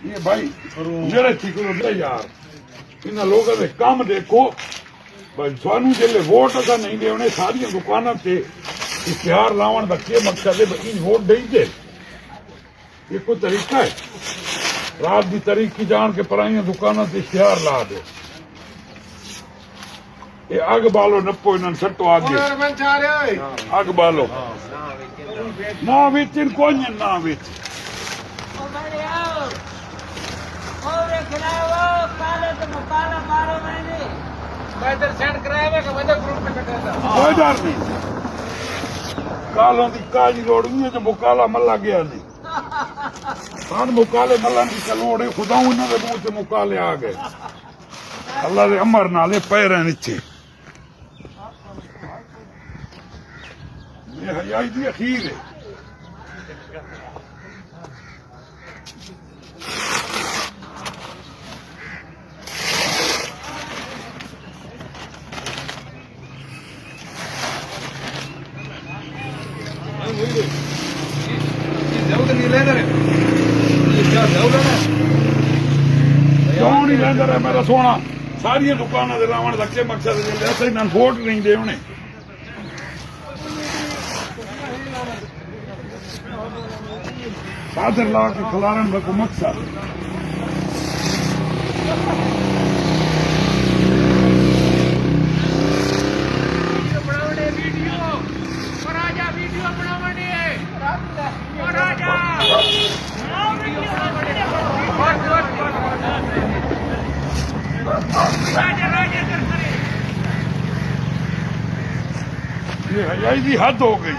ये भाई जेड़े ठिकाने दे यार इन लोगों के काम देखो भाई सानू जेले वोट असा नहीं देने सारी दुकानों से इश्तिहार लावन का क्या मकसद है भाई वोट दे दे ये कोई तरीका है रात की तारीख की जान के पराइया दुकानों से इश्तिहार ला दे ये अग बालो नप्पो इन्होंने सट्टो आगे अग बालो ना विच कोई ना विच कोई डर नहीं कालों की काली रोड नहीं है जो मुकाला मल्ला गया नहीं हाँ मुकाले मल्ला की कलोड़ खुदा उन्होंने मुंह से मुकाले आ गए अल्लाह के अमर नाले पैर नीचे ये हयाई दी अखीर है क्यों नहीं लेंदा रहा मेरा सोना सारिया दुकाना दे लावन का क्या मकसद है ऐसे ही वोट नहीं दे उन्हें चादर ला के खिलारन का कोई मकसद ये हयाई की हद हो गई